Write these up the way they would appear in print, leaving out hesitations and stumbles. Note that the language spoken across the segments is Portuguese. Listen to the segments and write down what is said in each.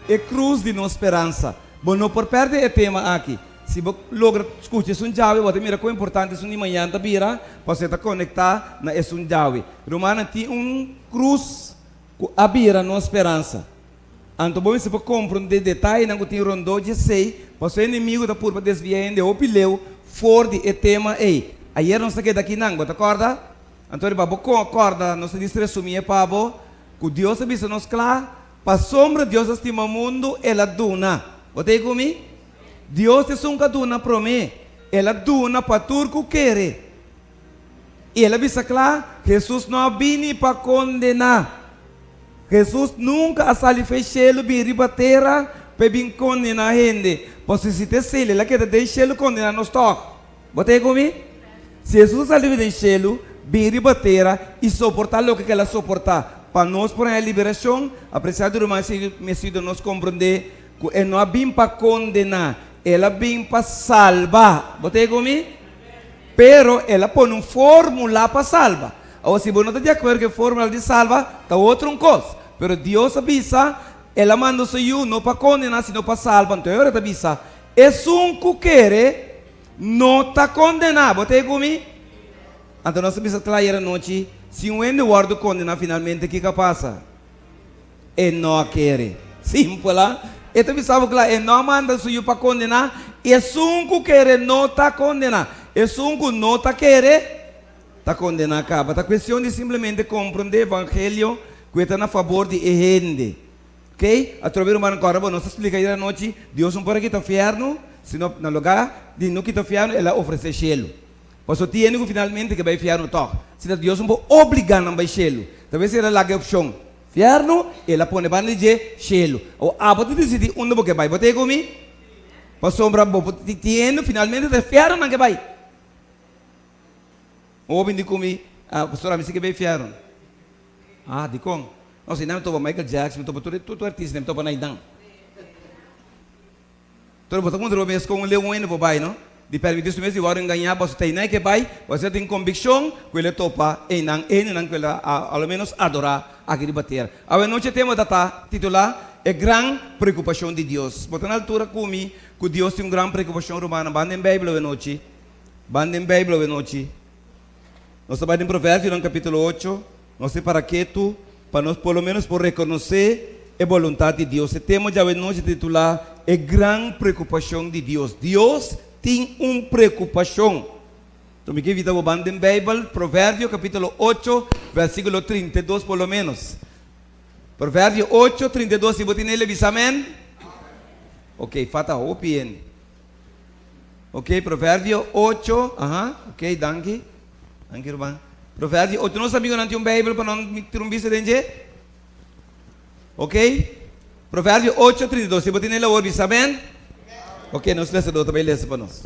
é cruz de nossa esperança. Bom, não por perder o tema aqui. Se você logra escutar isso jawi, você mira quão importante isso de manhã da bira, para você conectar na isso jawi. Romana tem cruz a bira nossa esperança. Então, você pode compreender detalhe na que tem rondou de sei, para o inimigo da purpa desviar de opileu, for de tema aí. Aí não sei que daqui não, você acorda? Então, ele acorda, não se distressumia para que Deus avisa nos claro, para sombra Deus estima o mundo, ela duna. Você comigo? Deus te sunca duna para mim, ela duna para turco querer. E ela avisa claro, Jesus não vine para condenar. Jesus nunca a sali fechelo biri batera para vir condenar a gente. Posso se te sele, ela quer deixá-lo condenar nos toques. Você comigo? Se Jesus ali deixá-lo biri batera e suportar o que ela suportar. Para nós, por a liberação, apesar do mais messido nos compreender que ele não vem para condenar, ela vem para salvar. Você comigo? Pero ela põe uma fórmula para salvar. Ou se você não está de acordo que a fórmula de salva, está outra coisa. Pero Deus avisa, ela manda o seu não para condenar, sino para salvar. Então, ela avisa, é um que quer, não está condenado. Você comigo? Então, nós avisa claro noite, se um ende guarda condenar finalmente, o que passa? Ele não quer. Simples, lá. Ele avisa claro, ele não manda o seu para condenar, é um que quer, não está condenado. É um que não está querendo. Está condenado acaba. A questão de simplesmente compreender o evangelho que está a favor de gente. Ok? A través do humano corabo, nós explicamos a noite, Deus não pode quitar o inferno, senão no lugar de não quitar o inferno, ela oferece cielo. Por isso, tem que finalmente que vai inferno toque. Se Deus não pode obrigar a vai cielo. Talvez ela largue a opção. Inferno, ela põe para de cielo. Ou a você decide onde você vai. Você comigo? Para sombra, tem finalmente o inferno não que vai. Ou bem de comer, pastor, a mim se que bem fiaram. De com? Não, se não estou para Michael Jackson, estou para todo artista, não estou para Naidan. Todo mundo quando eu vejo com um leão indo para baixo, não? De permitir isso mesmo, de agora ganhar, você tem nem que vai, você tem convicção que ele topa, e não que ele, ao menos, adorar aquele bater. A noite tema da titular é grande preocupação de Deus. Porque na altura comigo, que Deus tem uma grande preocupação romana. Bandem Bíblia a noite. Bandem Bíblia a noite. Nós estamos em Provérbios, no capítulo 8, nós sei para que tu, para nós pelo menos por reconhecer a vontade de Deus. O tema já vai nos titular é grande preocupação de Deus. Deus tem uma preocupação. Então, me quer o bando em Bíblia, Provérbios, capítulo 8, versículo 32, pelo menos. Provérbios 8, 32, se você tem ele, amém? Ok, fata opien. Ok, Provérbios 8, ok, danke. Anche Ruban. Provérbios 8, nós amigos não tem Bíblia para não me trumbir dentro. Ok? Provérbios 8, 32. Se você tem lá o amém? Ok, nós lemos do também lemos para nós.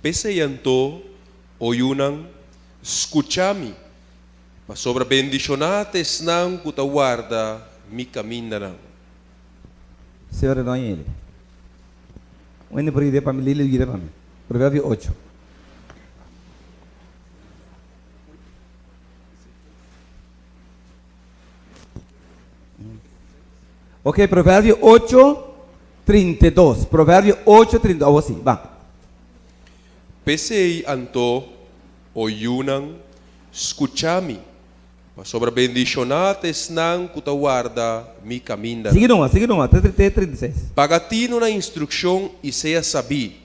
Peseyanto oyunang escuchami pa sobra bendicionates nang kutawarda mi kamindanang. Senhor, não é ele. Onde por ideia para me ler para mim. Provérbios 8. Ok, Provérbio 8, 32. Provérbio 8, 32. Ou assim, vá. Pesei anto oyunang escuchami pa sobra bendicionates nang kutawarda mi kamindanang. Sigue numa, 36. Pagatino na instruksyon isaya sabi.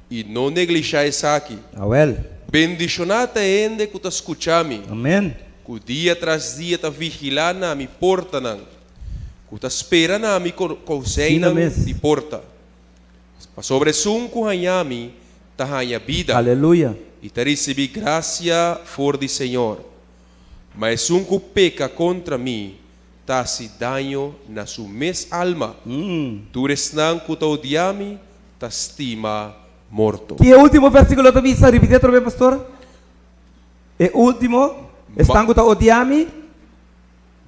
E não negligiai aqui. Well. Bendicionata ende kuta escuchami. Amém. Ku dia tras dia ta vigilana mi porta nang. Kuta espera na mi kouseina di porta. Pa sobre sunku hanyami ta hanya vida. Aleluia. E ta recebi gracia for di Senhor. Mas sunku peca contra mim, ta si daño na su mes alma. Tu resnang kuta odiami, ta estima morto. Que é o último versículo da missa, repite outra vez, pastor. É o último. Estão kuta odiami.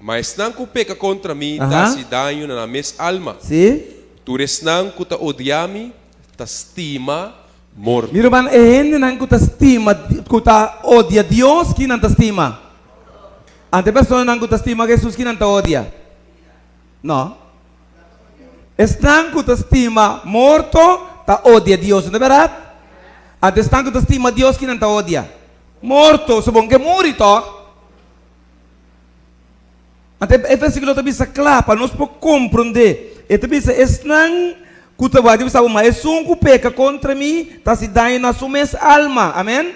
Mas não que peca contra mim, dá se daño na mes alma. Sim. Tu resnang kuta odiami, ta estima morto. Meu irmão, é gente não kuta estima, kuta odia Deus, que não ta estima. Ante pessoa não kuta estima Jesus, que não ta odia. No. Están que te estima morto, te odia Dios, ¿no es verdad? Ante están que te estima Dios, ¿quién te odia? Morto, supongo que muri to. Ante el versículo te dice claro, para nos compreender. Te dice, están que te va a decir, mas um que peca contra mim, tá se dando na sua alma, amém?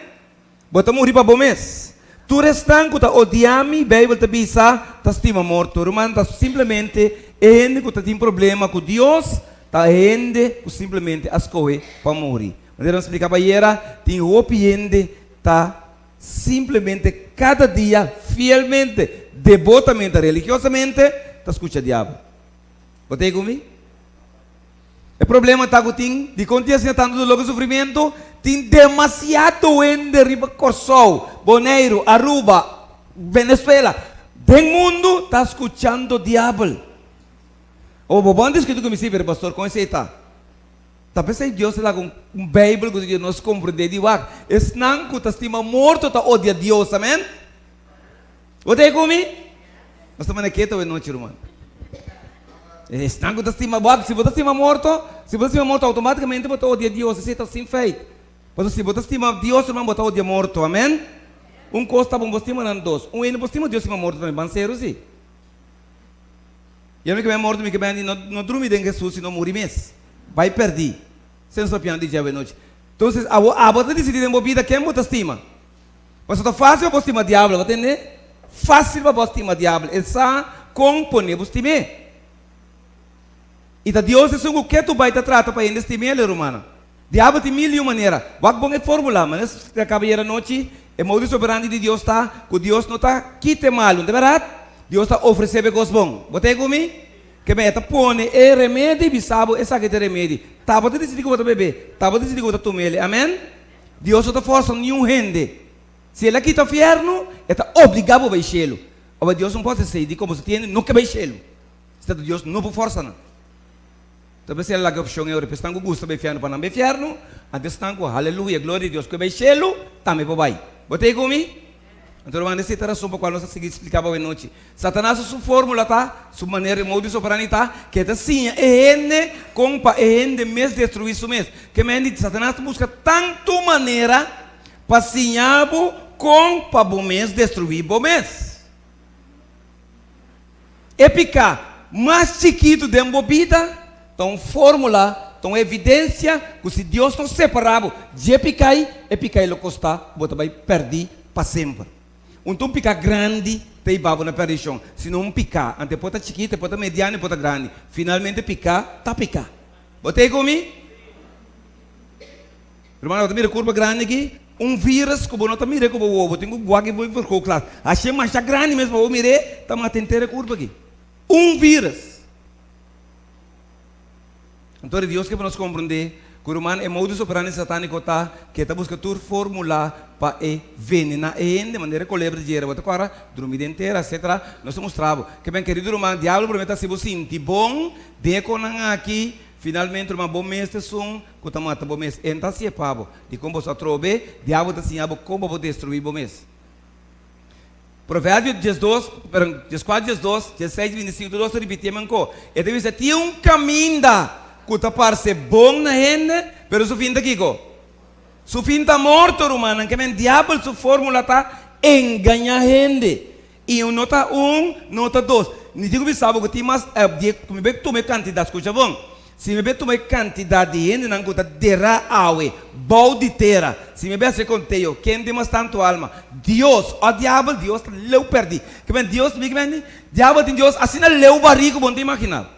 Bota morrer para bom mês. Tu restan que te odiami, Bíblia te diz, tá estima morto. Romano, tá simplesmente gente que tem problema com Deus, tá gente que simplesmente escolhe para morrer. Mas eu explicar para ela, tem outro gente tá simplesmente cada dia fielmente, devotamente, religiosamente, tá escuta diabo. Botei comigo? O problema está que tem, de continuar tanto dolor e sofrimento, tem demasiado gente riba Corsol, Bonaire, Aruba, Venezuela. O mundo está escutando o diabo. O bom diz que tu me siga, pastor, com esse está. Talvez aí Deus lá com Bíblia que nós compreendemos de lá. Es não que estima morto tá odia Deus, amém? Botei comigo? Nós estamos aqui hoje noite, irmão. Es não que estima morto, se você estima morto, automaticamente você odia Deus, isso está sem feito. Mas se você estima Deus, irmão, você odia morto, amém? Costa bom, você estima não dois. Ainda você estima Deus, estima morto também, vão ser assim. E a mim que é morto, me que bem, não dorme em Jesus, se não morre mesmo. Vai perder. Sem só piano de dia e noite. Então, a você decidir em vida, quem você estima? Mas é fácil para estimar diabo, você entende? Fácil para estimar diabo. Ele sabe como você estimar. E Deus é o que tu vai tratar para ele estimar, irmão. Diabo tem mil e uma maneiras. Vai bom é fórmula, mas se acaba a noite, é modo soberano de Deus está, que Deus não está quite mal, não é verdade? Deus está oferecendo coisas bom. Botei comigo? Que me está põe remédio e sabe essa que é remédio. Tá para decidir que você beber, tá para decidir que você tomar ele, amém? Deus não está forçando nenhum gente. Se ele quita o inferno, está obrigado a ir cielo. Mas Deus não pode decidir como você tem, nunca vai cielo. Deus não pode forçar nada. Talvez ela que opção é o representante que gosta de inferno para não ir inferno, antes estão com aleluia, glória a Deus que vai cielo, também vai. Botei comigo? Então, vamos nessa razão para qual nós seguimos explicava hoje noite. Satanás sua fórmula tá, sua maneira de modus operandi tá, que é assim, é com para mês destruir isso mesmo. Que me Satanás busca tanto maneira para sinhar com para bom mês destruir bom mês. É picar mais chiquito de embobida, então fórmula, então evidência que se Deus não separava de picar, é picar ele costar, você vai perder para sempre. Então picar grande, tem babo na perdição. Se não picar, ante pota chiquita, pota mediana, pota grande. Finalmente picar, tá picar. Botei comigo? Irmão, eu mira curva grande aqui. Vírus, que eu não mire como o ovo. Tenho guague vou por com claro. Achei mais grande mesmo, eu mirei, tá uma tenteira curva aqui. Vírus. Então Deus que para nos compreender, que o humano é modus operandi satânico tá, que está buscando fórmula para envenenar de maneira colebra de dinheiro, agora dormir inteira, etc. Nós mostramos que bem querido irmão, diabo promete se você sentir bom, de conan aqui, finalmente irmão bom mês de som, que tá mata bom mês, então se é pavo, de como você trobe, diabo tá assim, como vou destruir bom mês. Provérbio 12, 14, 12, 16, 25, 12 repetimos enco. E deve ser tinha caminho que parece bom na gente, mas o fim daqui, o fim está morto, humano, que o diabo, sua fórmula está enganar a gente. E nota nota 2. Não digo que sabe que tem mais, me vê que tu me quantidade, escuta bom? Se me vê que tu me quantidade de gente, não conta derá aue, balde terra. Se me vê se conteio, quem tem mais tanto alma? Deus, o diabo, Deus, leu perdi. Que bem, Deus, me vê, diabo tem Deus, assim não leu barrigo, bom te imaginar.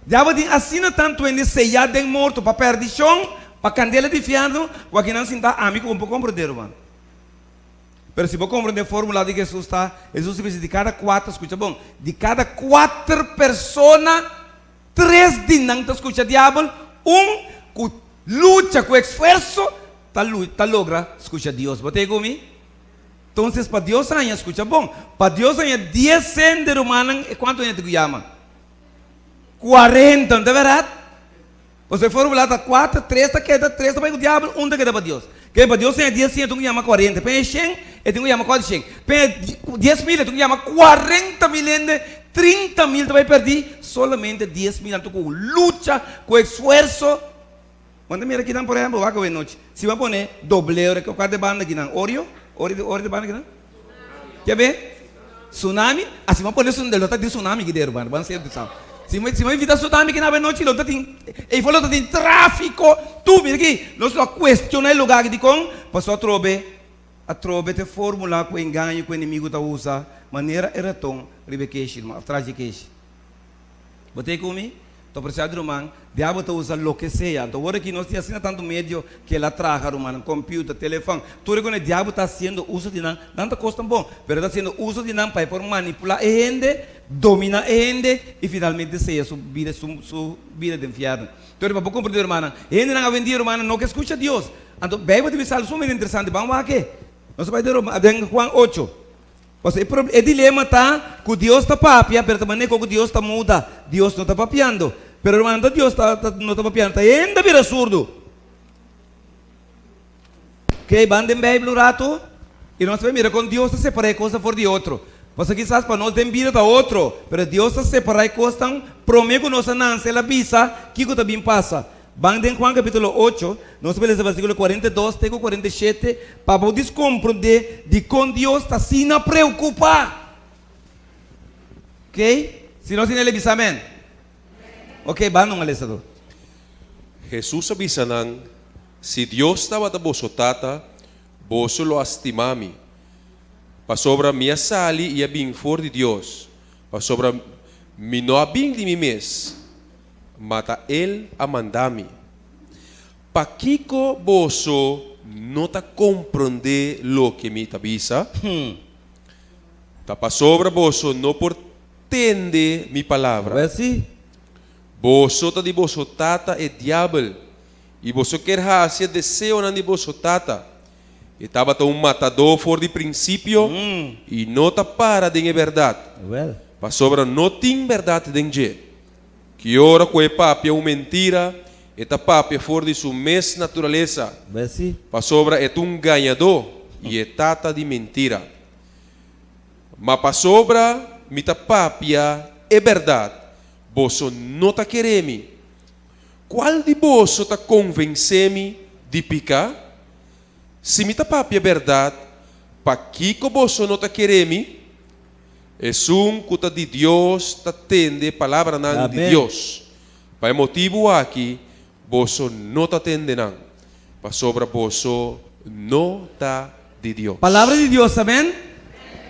Diabo tem assina tanto em ceia de morto para perdição, para candela de fiado, para que não se sinta amigo como compreender, mano. Mas se você compreender a fórmula de Jesus está, Jesus diz de cada 4, escuta bom, de cada 4 pessoas, 3 de não escuta diabo, que luta com esforço, logra escuta Deus. Botei comigo? Então, para Deus ainda escuta bom, para Deus ainda 10 seres humanos, quanto ainda te chama? 40, não é verdade? Você formula 4, 3, queda 3, para o diabo, 1 queda para Deus. Que para Deus é 10, então chama 40. Para 100, então chama 400. Para 10 mil, então chama 40 mil, 30,000 te vai perder, solamente 10,000 tu com luta, com esforço. Quando mira aqui, por exemplo, vai que noite. Se vai pôr doble euro, que o quadro de banda aqui, Oreo de banda aqui, quer ver? Tsunami, assim vai pôr de tsunami aqui dentro, banda ser de sal. Se vai evitar tsunami aqui na noite, lota tem, e falou que tem tráfico, tu mira aqui, nós só questiona o lugar que com, passou a trobe te fórmula com engano que o inimigo tá usa, maneira era tom, ribequeixe, atrás de queixe. Botei comigo? Estou precisando, irmão, diabo está usando o que seja. Então, agora que nós temos assim tanto medo que ela traga, irmão, computador, telefone. Tudo que o diabo está fazendo uso de não, não está custando bom, mas está fazendo uso de não para manipular a gente, dominar a gente e finalmente seja sua vida de enfiado. Então, para compreender, irmão, a gente não vai vender, irmão, não que escuta Deus. Então, Bíblia de Missal, muito interessante, vamos aqui. Nós vamos ver Juan 8. O dilema está que Deus está papia, mas também que Deus está muda. Deus não está papiando. Pero hermano, Deus não está papiando, está ainda vira surdo. Ok, banda em Bíblia um rato. E nós vamos mirar com Deus está separar coisa por de outro. Porque quizás para nós tem vida da outro. Pero Deus está separar coisas, promete nossa nança, ela visa, que também passa. Banda em Juan capítulo 8, nós vamos ler o versículo 42, até 47, para poder compreender de como Deus está se não preocupar. Ok? Se nós não avisa, amém? Ok, banda um alessador. Jesus avisa nang, si Dios estaba da boso tata, boso lo estimami. Pa sobra minha sali e abing for de Dios. Pa sobra mi no abing de mi mes. Mata el amandami. Pa kiko boso no ta comprende lo que mi tabisa. Ta pa sobra boso no por tende mi palavra. Assim? Boso ta di boso tata e diablo. E boso quer hacer deseo na di boso tata. Estava ta matador for de princípio e não ta para de verdade. Pa sobra no tem verdade dentro. Que ora com o papi é uma mentira, eta papi for de sua mesma natureza. Pa sobra é ganhador e é tata de mentira. Mas pa sobra mita papi é verdade. Boso não ta queremi. Qual de boso ta convencemi de picar? Se mita papi é verdade, pa kiko boso não ta queremi? É cuta de Deus ta tende palavra nan de Deus. Para motivo aqui, boso não ta tende nan. Pa sobra boso não ta de Deus. Palavra de Deus, amém?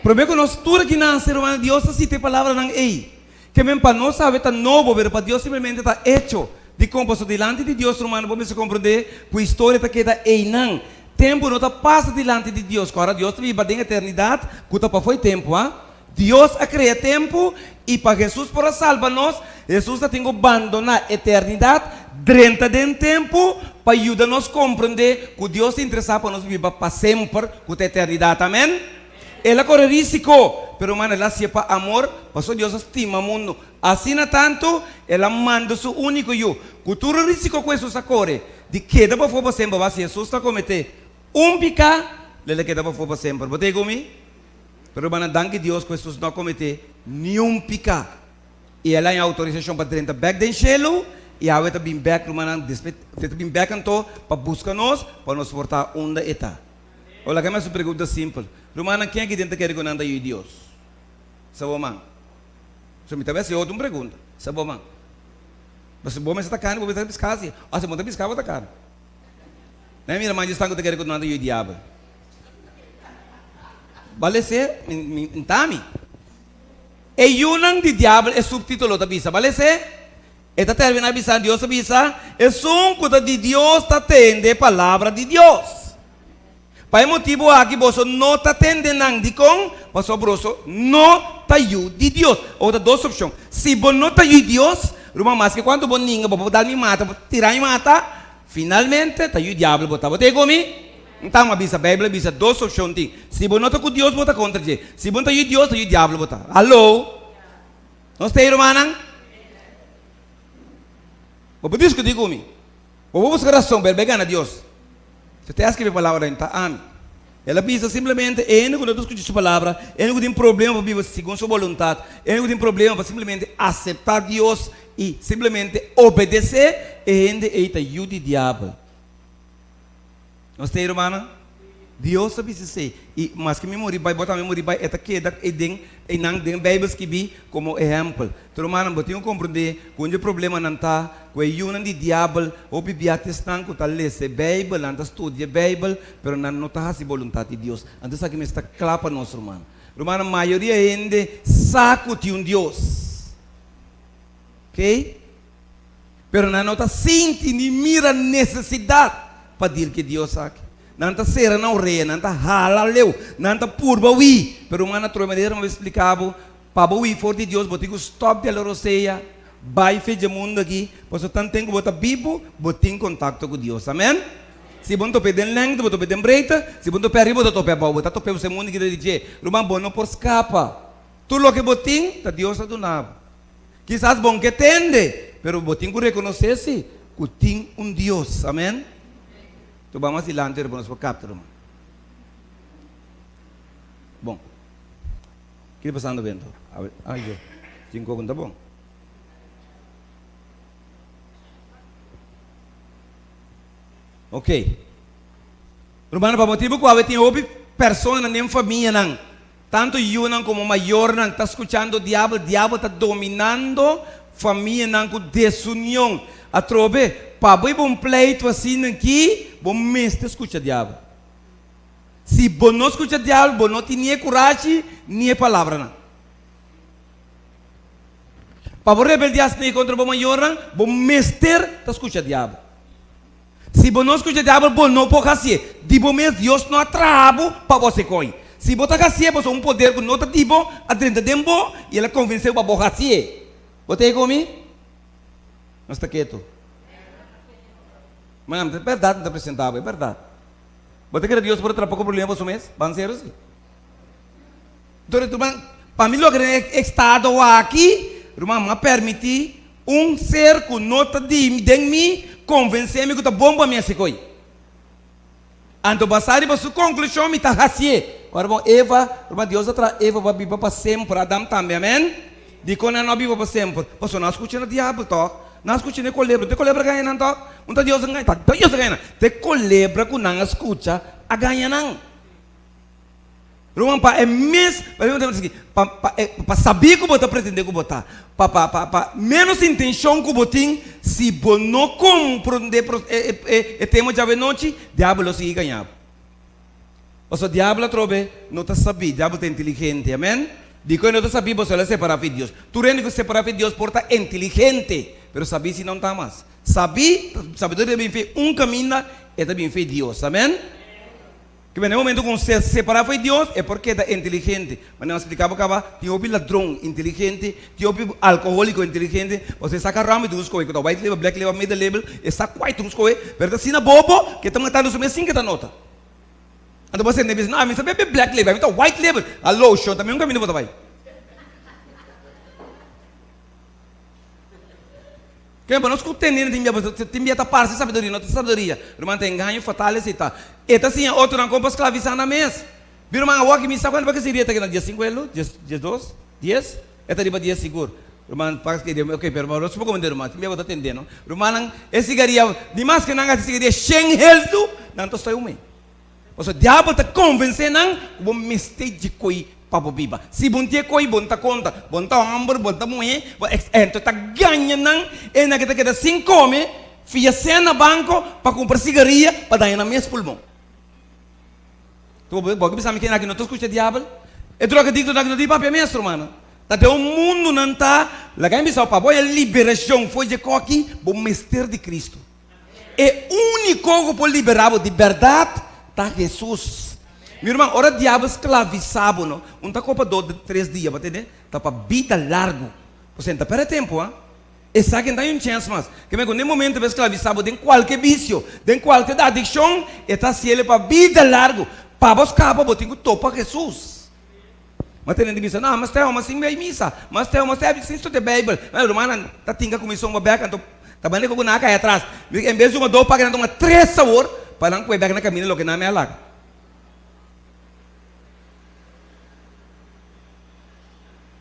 Prometo nós tudo que nasce, irmão, Deus assim tem palavra nan ei. Que mesmo para nós saber tá novo, pero para Deus simplesmente está hecho. De como posso delante de Deus, irmão, vamos compreender que a história tá queda ei nan. Tempo não tá passa delante de Deus. Agora Deus vive em eternidade, que tá para foi tempo, ah? Deus a criar tempo e para Jesus para salvar nós, Jesus tem que abandonar a eternidade dentro de tempo para ajudar-nos a compreender que Deus se interessa para nós viver para sempre com a eternidade, amém? Ela corre risco, pero mano, ela se para amor, porque Deus estima o mundo. Assim na tanto, ela manda o seu único eu. Que todo risco que Jesus corre, de queda para fora sempre, mas Jesus está cometer pecado, ele queda para fora sempre. Botei comigo? Pero van a dar que Deus que Jesus não cometer nenhum pecado. E ela tem autorização para entrar back dentro do cielo e ela está bem back, bem back então para buscar nós, para nos portar onde está. Olha, que é uma pergunta simples. Romana, quem é que dentro quer conhecer a Deus? Sabe, mano? Se me talvez eu outra pergunta. Sabe, mano? Mas bom, mas está caro, vou estar piscando. Ah, se monta piscar, vou estar caro. Não é minha mãe diz que quer conhecer o diabo. Vale ser, entami. E yunang di diabo é subtítulo da bisa. Vale ser? Esta termina bisa Deus bisa. É que de Deus está tende palavra de Deus. Para motivo aqui você não está tende nang di com, mas você não está de Deus. Outra duas opções. Se você não está de Deus, rumah mas que quando você ninga, você dar me mata, tirar me mata, finalmente está de diabo. Você comigo? Então, a Bíblia diz duas opções. Se você não está com Deus, você está contra Deus. Se você está com Deus, está com o diabo. Alô? Não está aí, irmã? Você discute comigo. Você busca razão para pegar a Deus. Você tem que escrever a palavra em Taami. Ela pensa simplesmente, ele não escuta sua palavra, ele não tem problema para viver segundo sua vontade, ele não tem problema para simplesmente aceitar Deus e simplesmente obedecer, e ele ajuda o diabo. Nós temos, irmã? Deus sabe se e mas que memória vai botar memória vai é que e não tem Bíblia que vi como exemplo. Então, irmã, não tem compreender quando o problema não está, com o yunan de diabo, ou bibiates não com tal lesse Bíblia, não estudia Bíblia, pero não está a vontade de Deus. Então, sabe que me está claro para nós, irmão. Irmã, a maioria ainda saco de Deus, ok? Pero não está sentindo e mira necessidade para dizer que Deus sabe. Não está sera não rei, não está halaleu, não está purba ui. Pero uma troca maneira me explicava, para ui for de Deus, botigo stop de la roceia, vai fez de mundo aqui, pois o tanto tempo bota bibo, botin contato com Deus, amém? Se bom to pedem length, boto pedem breita, se bom to pé arriba, boto pé bau, boto to pé o mundo que diz, rumah bom não por escapa. Tu lo que botin, tá Deus do nabo. Quizás bom que tende, pero botin que reconhecer se que tem Deus, amém? Tu vamos adiante, irmãos, para captar. Bom, o que está passando vendo? Ai, eu, 5 conta bom. Ok. Romano, para motivo qual tem outra pessoa na minha família, não. Tanto eu não como maior não está escutando o diabo está dominando família não com desunião. A trobe, para bom pleito assim aqui, bom mestre escuta o diabo. Se bom não escuta o diabo, bom não tem nem coragem, nem palavra não. Para rebeldiar-se contra o bom maior, bom mestre escuta o diabo. Se bom não escuta o diabo, bom não pode fazer. De bom mesmo, Deus não atrabo para você coi. Se você fazer, você um poder que não está tipo, adentro de tempo, e ela convenceu para você fazer. Você comigo? Não está quieto. Mas é verdade, não está apresentável, é verdade. Você quer Deus por outro pouco problema para o mês? Vão ser assim. Então, para mim, o estado aqui, irmão, permitir ser que não está de mim, convencer-me que está bom para mim, assim. Então, passar para sua conclusão, me está assim. Agora, bom, Eva, irmão, Deus atrás, Eva vai viver para sempre, Adão também, amém? De quando não vive para sempre, você não escuta o diabo, toque. Não escuta nem colebra, tem colebra ganha não toque. Não Deus ganha, tá Deus ganha. Tem colebra que não escuta, a ganha não. Irmão, para é mesmo, para saber que você pretende que botar, para menos intenção que você tem, se você não compreender o tema de noite, o diabo se ganha. O diabo trobe, não está sabendo, o diabo é inteligente, amém? De quando não sabia, você vai separar de Deus. Tu rende que separar de Deus por estar inteligente, mas sabia se não está mais. Sabedoria é bem feito, caminho é bem feito Deus, amém? Que no momento que você separar de Deus é porque é inteligente. Mas não explicava que tem um ladrão inteligente, tem um alcoólico inteligente, você saca ramo e dos coisas, white label, black label, middle label, e saca white dos coisas, mas assim na bobo, que está matando o mesmo que está nota. Então você não diz, não, mas sabe black label, então white label, a lotion, também um caminho para vai. Que não escuta nem tem minha parte sabedoria, não tem sabedoria. Irmão tem ganho fatal esse tá. E tá assim outro não compra escravizar na mesa. Vira uma água que me sabe quando vai ser dia tá dia 5 elo, dia 2, 10, é tá dia seguro. Irmão faz que ok, pero não se pode comer irmão, tem que atender, não. Irmão esse garia, demais que não esse garia sem heldo, não tô saiu me. O diabo tá convencer não, o mistake de coi para biba. Se bom dia coi bom tá conta, bom tá hamburger, bom tá mulher, então tá ganha não, e na que tá queda 5 come, fia cena banco para comprar cigarrilha para dar na mesa pulmão. Tu pode pensar que aqui não tô escutando diabo? É troca dito na que papel mesmo, mano. Até o mundo não tá, lá quem pensar para boa liberação foi de coque, bom mestre de Cristo. É único que pode liberar de verdade tá Jesus. Meu irmão, ora diabo escravizado, não? Um tá copa 2, 3 dias, para entender? Tá para vida largo. Você não tá perde tempo, ah? E sabe que não tem chance mais. Que no momento de escravizado, tem qualquer vício, tem qualquer adicção, e tá se ele para vida largo. Para buscar, para botar que topa Jesus. Mas tem gente que diz, não, mas tem uma assim meio missa, mas tem uma assim sem estudar a Bíblia. Mas irmão, tá tinha comissão uma beca, então tá bem com na caia atrás. Em vez de uma 2 pagando uma 3 sabor, para não cuidar na caminho lo que não é lá.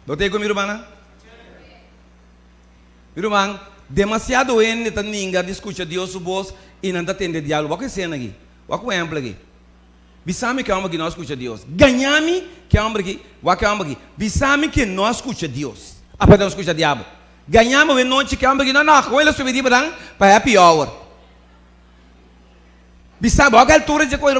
Botei comigo, irmã? Irmão, demasiado ene tá ninguém discute Deus o voz e não atende diálogo. O que é cena aqui? O que é exemplo aqui? Bisame que é uma que não escuta Deus. Ganhame que é uma aqui. O que é uma aqui? Bisame que não escuta Deus. Apesar de não escutar diabo. Ganhame o noite que é uma que não com ele subir para happy hour. Bisame, a altura de coisa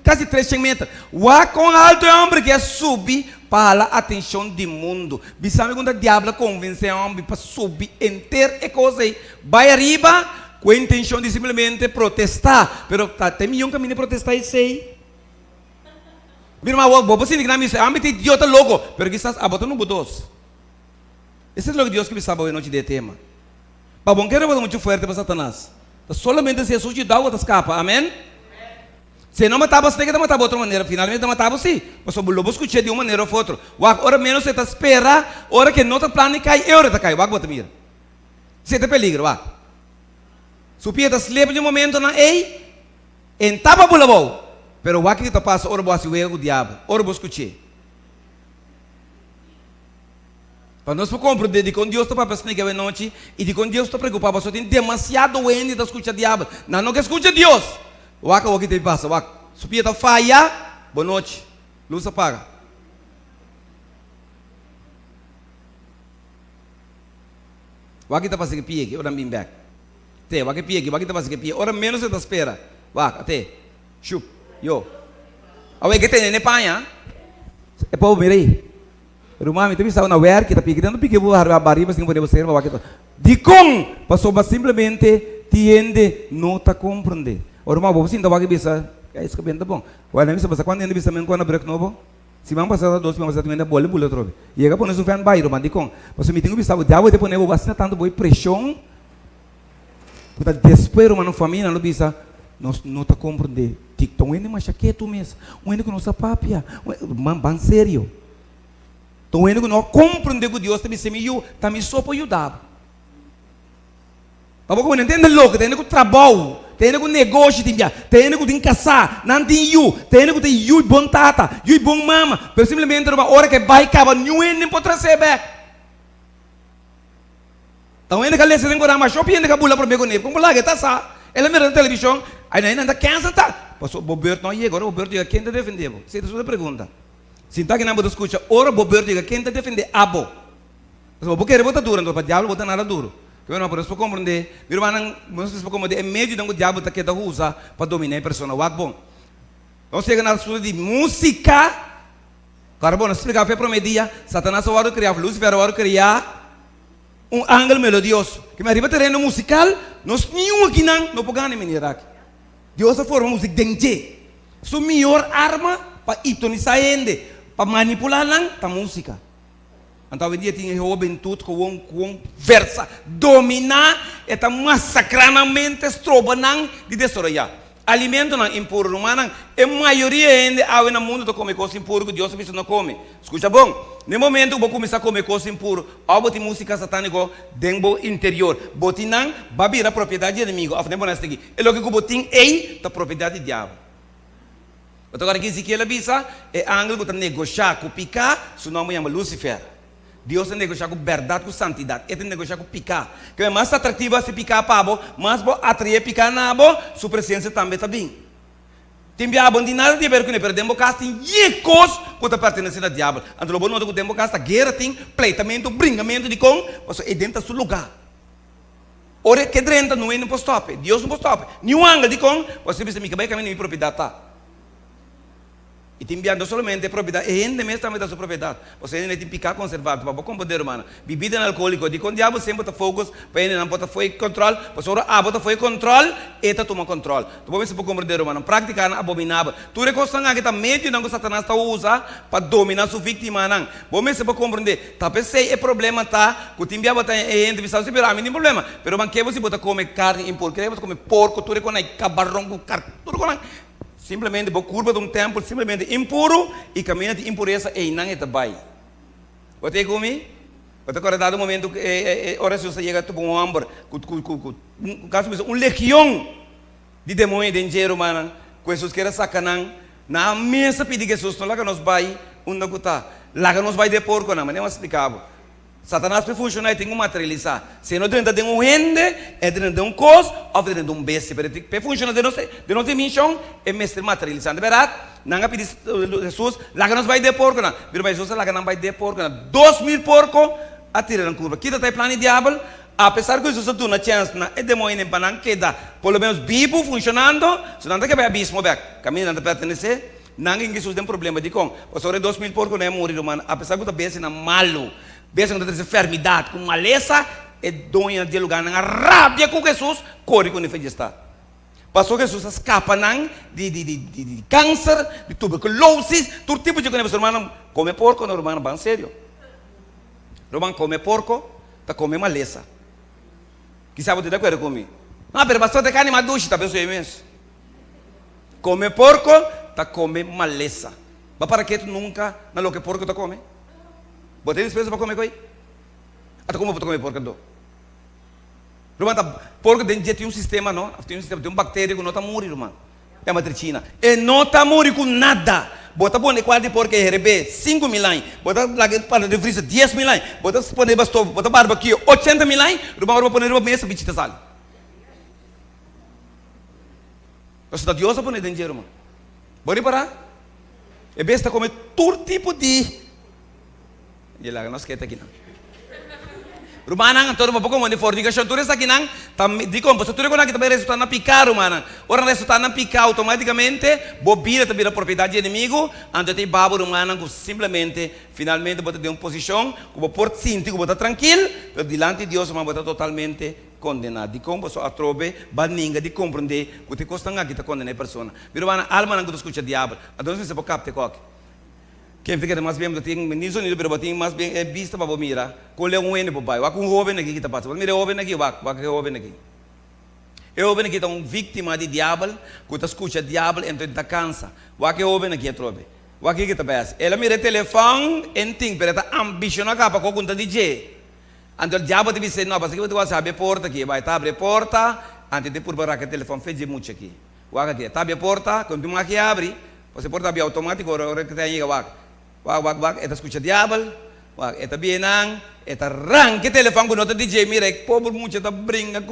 quase 300 metros. O com alto é uma que é subir para a atenção do mundo. Bisame quando o diabo convence o homem para subir inteiro e coisa aí. Vai arriba com a intenção de simplesmente protestar. Pero tem um caminho de protestar e sei. Meu irmão, você não me diz, homem tem idiota louco. Pero que estás abotando no budos. Esse é o que Deus que me sabe hoje noite de tema. Para bom quero botar muito forte para Satanás. Solamente se Jesus te dá outra escapa. Amém? Se não matava, você tem que matar de outra maneira. Finalmente matava, sim. Mas o lobo escutou de uma maneira ou outra. Ora menos você está espera, hora que não está plano cai, hora está cai. Vai botar mira. Você tem peligro, vai. Supia está sleep de um momento na ei, entava pula bom. Pero o que está passando, ora boa se veio o diabo, ora boa escutei. Para nós compreender de com Deus está para pensar que é noite e de com Deus está preocupado, só tem demasiado ende da escuta diabo. Não que escuta Deus. O que te passa, o supia está falha, boa noite, luz apaga. O que está passando aqui, aqui, ora bem back. Te, o que pique, o que está passando aqui, ora menos você está espera. Até, chup, yo. Awe que tem panha, é para o mirei. Rumah itu bisa na wer kita pikir dan pikir buah harga bari masing boleh besar bawa kita. Dikong pasoba simplesmente tiende não tá compreender. Rumah bobo sim tawa que bisa, guys que bem tá bom. Olha nem se passa quando ele bisa men quando break novo. Se vamos passar dois vamos passar também boleh boleh trobe. E agora por isso fan bairro rumah dikong. Paso meeting bisa diabo depois nebo bastante tanto boi pressão. Puta desespero mano família não bisa não tá compreender. TikTok ini macam que tu mes. Ini que nossa papia. Man sério. Então, ele não compreende que Deus também se me também só para ajudar. Tá bom? Não entende louco, tem que trabalho, tem que negócio, tem que casar, não tem tem que bom tata, bom mama, mas simplesmente uma hora que vai acabar, não pode trazer back. Então, ele que lê se tem que mas shopping ele que bula para mim como lá que tá sa, ele mira na televisão, aí ainda cansa tá. Passou Boberto não ia agora, Boberto diga quem te defendeu? Você tem sua pergunta. Se está aqui na boa escuta, ora Boberto diga quem te defende abo. Mas o boqueiro bota duro, não para diabo bota nada duro. Que eu não posso compreender. Meu irmão não se compreender. É meio de o diabo tá querendo usar para dominar a pessoa. O bom. Então chega na sua de música. Carbono explicar foi prometia. Satanás só vai criar, Lúcifer vai criar ângulo melodioso. Que me arriba terreno musical, nós nenhum aqui não pode ganhar aqui. Deus forma música dente. Sua melhor arma para itonizar ende. Para manipular a música. Então, o dia tinha juventude com versa, dominar, e massacrar a mente, estrobanar de destruir. Alimento não impuro, humano, a maioria ainda no mundo come coisa impura que Deus não come. Escuta bom, no momento que vou começar a comer coisa impura, ao botar música satânica dentro do interior, botinang, babira propriedade do inimigo. Afinal, nós aqui, é o que botin da propriedade do diabo. Agora que Ezequiel avisa, é ângulo que negociar com picar, seu nome chama Lúcifer. Deus negocia com verdade, com santidade. Ele negocia com picar. Que é mais atrativo se picar para mais atrair picar na sua presença também está bem. Tem diabo de nada de ver com ele, pero democracia tem coisas que está pertencendo ao diabo. Então, o não democracia guerra tem pleitamento, bringamento de com, você é dentro do seu lugar. Ora que dentro não é no stop. Deus não stop. Nenhum ângulo de com, você precisa me caber caminho de propriedade tá. E te enviando somente propriedade, e ainda mesmo também da sua propriedade. Você ainda tem que ficar conservado, para como poder humano. Bebida alcoólica, de com o diabo sempre está focus, para ele não pode foi controle, para ora bota foi controle, e está toma controle. Tu pode ser compreender humano, praticar abominável. Tu recosta que está meio não que Satanás está usa para dominar sua vítima não. Bom se pode compreender. Tá pensei é problema tá, que o time diabo está entre visão se pera, não problema. Pero man que você bota comer carne impura, que você comer porco, tu reconhece cabarrão com carne, tu reconhece. Simplesmente por curva de templo, simplesmente impuro e caminho de impureza e não é também. Você comigo? Você agora dado momento que oração chega a um hambre, caso legião de demônio de mano, que Jesus quer sacanar, na mesa pedir Jesus não lá que nos vai, onde está. lá que nós vai de porco, não, mas nem explicava. Satanás para funcionar tem que materializar. Se não dentro de um rende, é dentro de um cos, ou dentro de um besta. Para funcionar de nossa missão, é mestre materializando. De verdade, não é pedir Jesus, lá que nós vai de porco, não. Mas Jesus, lá que não vai de porco, não. 2.000 porcos, atira na curva. Quita tem plano de diabo, apesar que Jesus tem uma chance, é demônio em panang, que dá, pelo menos, Bíblia funcionando, se não tem que ver abismo, caminhando para pertencer, não é que Jesus tem problema de com. O senhor 2.000 porcos não é morrer, mano. Apesar que o besta é malo. Besta com enfermidade, com maleza, é doença de lugar, na rábia com Jesus, corre com ele está. Passou Jesus escapa de câncer, de tuberculose, todo tipo de coisa. Romano come porco, não romano bem sério. Romano come porco, tá come maleza. Que sabe você de acordo comigo? Ah, mas bastante carne maduxa, tá pensando mesmo. Come porco, tá come maleza. Mas para que tu nunca na lo que porco tá come? Botei despesa para comer coi? Até como para comer porco do? Romano, porco tem um sistema, não? Tem um sistema, tem uma bactéria que não está morrendo, romano. É uma trichina. E não está morrendo com nada. Bota bom quadro de porco é RB 5.000 anos. Bota lá para de frisa 10.000 anos. Bota põe bastão, bota barbecue 80.000 anos. Romano põe uma mesa bichita sal. Você está Deus a põe dentro, romano. Bora parar? E besta come todo tipo de e lá nós que está aqui não. Rumana todo mundo como de fornicação tudo isso aqui não. De como você tudo quando aqui também resulta na picar rumana. Ora resulta na picar automaticamente bobira também a propriedade de inimigo. Ante tem babo rumana que simplesmente finalmente bota de uma posição que você pode sentir que você está tranquilo, mas diante de Deus você está totalmente condenado. De como você atrobe baninga de compreender que te custa aqui está condenar a pessoa. Rumana alma não que escuta diabo. Então você pode captar qual quem fica mais bem do tem nisso nisso pero tem mais bem é vista para mira colhe um ene papai wa com jovem aqui que tá passando mira jovem aqui wa que jovem aqui é jovem aqui tá um vítima de diabo que tá escuta diabo então tá cansa wa que jovem aqui trobe wa que tá passa ela mira telefone enting pero tá ambiciona capa com conta DJ então o diabo te diz não porque você sabe porta aqui vai tá abre porta antes de por barra que telefone fez muito aqui wa que tá abre porta quando tu aqui abre você porta abre automático hora que tá chega wag, eta escucha diablo, wag, eta bienang, eta rang, que telefone com nota DJ, mira, pobre mucho, eta brinca,